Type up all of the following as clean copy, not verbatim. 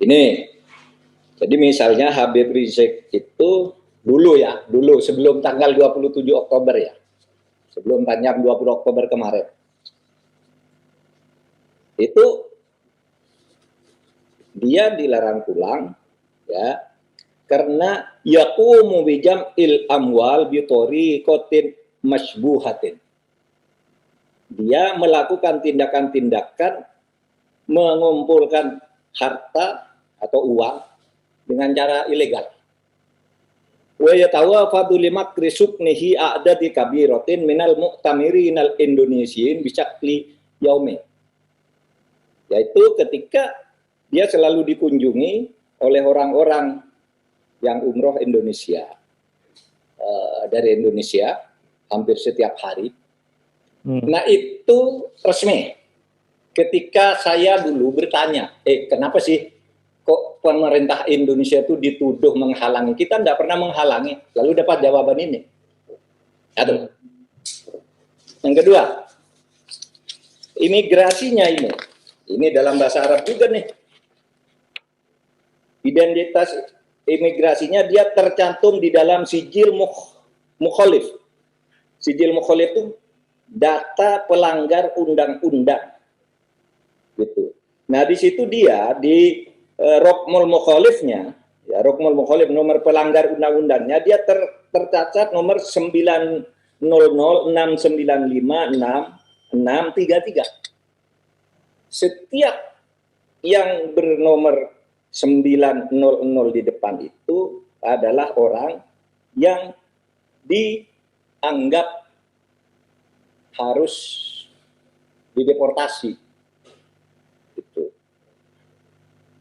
Ini, jadi misalnya Habib Rizik itu dulu sebelum tanggal 27 Oktober ya, sebelum tanggal 20 Oktober kemarin, itu dia dilarang pulang ya karena yaqumu bijam'il amwal bi tariqatin masbuhatin. Dia melakukan tindakan-tindakan mengumpulkan harta atau uang dengan cara ilegal. Wa yatawafadu limakri suknihi a'dadi kabiratin minal mu'tamirin al-indonesiyin bisyakli yaumi. Yaitu ketika dia selalu dikunjungi oleh orang-orang yang umroh Indonesia, dari Indonesia hampir setiap hari. Nah itu resmi. Ketika saya dulu bertanya, kenapa sih kok pemerintah Indonesia itu dituduh menghalangi? Kita tidak pernah menghalangi. Lalu dapat jawaban ini. Satu. Yang kedua, imigrasinya ini dalam bahasa Arab juga nih. Identitas imigrasinya dia tercantum di dalam sijil mukholif. Sijil mukholif itu data pelanggar undang-undang. Gitu. Nah di situ dia di Rokmul Mukholifnya, ya Rokmul Mukholif nomor pelanggar undang-undangnya dia tercatat nomor 90069566633. Setiap yang bernomor 900 di depan itu adalah orang yang dianggap harus dideportasi.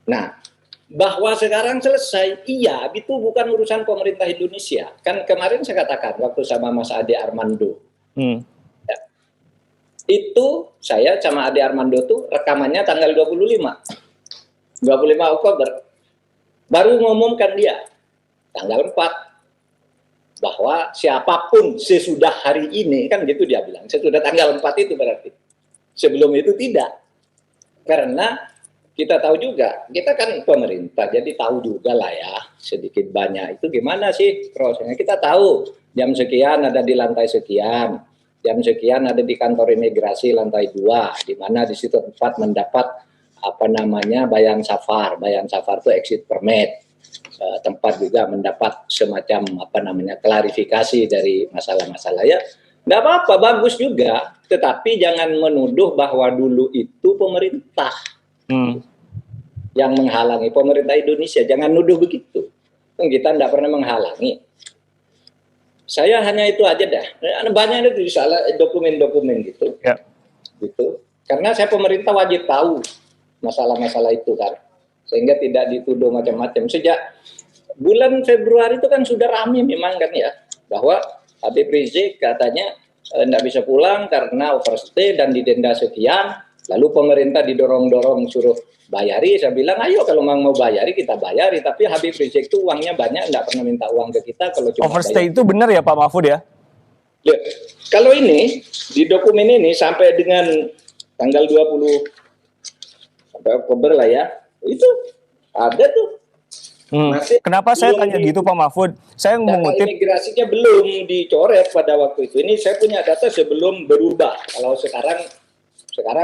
Nah, bahwa sekarang selesai, iya, itu bukan urusan pemerintah Indonesia. Kan kemarin saya katakan waktu sama Mas Ade Armando. Ya, itu saya sama Ade Armando tuh rekamannya tanggal 25 Oktober. Baru ngumumkan dia tanggal 4 bahwa siapapun sesudah hari ini, kan gitu dia bilang, sesudah tanggal 4 itu berarti. Sebelum itu tidak. Karena kita tahu juga, kita kan pemerintah, jadi tahu juga lah ya, sedikit banyak itu gimana sih prosesnya. Kita tahu jam sekian ada di lantai sekian, jam sekian ada di kantor imigrasi lantai 2, di mana di situ tempat mendapat bayang safar itu exit permit, tempat juga mendapat semacam klarifikasi dari masalah-masalah ya. Nggak apa-apa, bagus juga, tetapi jangan menuduh bahwa dulu itu pemerintah yang menghalangi, pemerintah Indonesia. Jangan nuduh begitu. Kita tidak pernah menghalangi. Saya hanya itu aja dah. Banyak itu salah dokumen-dokumen gitu. Ya. Gitu. Karena saya pemerintah wajib tahu masalah-masalah itu kan. Sehingga tidak dituduh macam-macam. Sejak bulan Februari itu kan sudah ramai memang kan ya. Bahwa Habib Rizik katanya tidak bisa pulang karena overstay dan didenda sekian. Lalu pemerintah didorong-dorong suruh bayari, saya bilang ayo kalau mau bayari kita bayari, tapi Habib Rizik itu uangnya banyak, nggak pernah minta uang ke kita. Kalau cuma overstay bayari. Itu benar ya Pak Mahfud ya? Ya, kalau ini di dokumen ini sampai dengan tanggal 20 sampai Oktober lah ya, itu ada tuh. Kenapa saya tanya gitu Pak Mahfud? Saya mengutip imigrasinya belum dicoret pada waktu itu. Ini saya punya data sebelum berubah. Kalau sekarang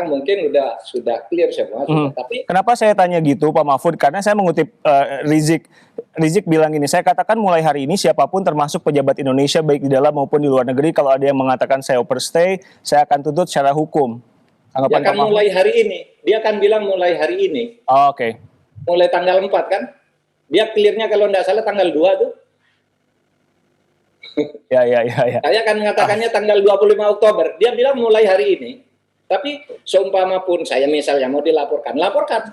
mungkin sudah clear semua. Tapi kenapa saya tanya gitu Pak Mahfud? Karena saya mengutip Rizik bilang ini, saya katakan mulai hari ini siapapun termasuk pejabat Indonesia baik di dalam maupun di luar negeri, kalau ada yang mengatakan saya overstay, saya akan tuntut secara hukum. Dia akan mulai hari ini. Dia akan bilang mulai hari ini. Oh, oke. Mulai tanggal 4 kan? Dia clearnya kalau tidak salah tanggal 2 tuh. Ya. Saya akan mengatakannya tanggal 25 Oktober. Dia bilang mulai hari ini. Tapi seumpama pun saya misalnya mau dilaporkan, laporkan.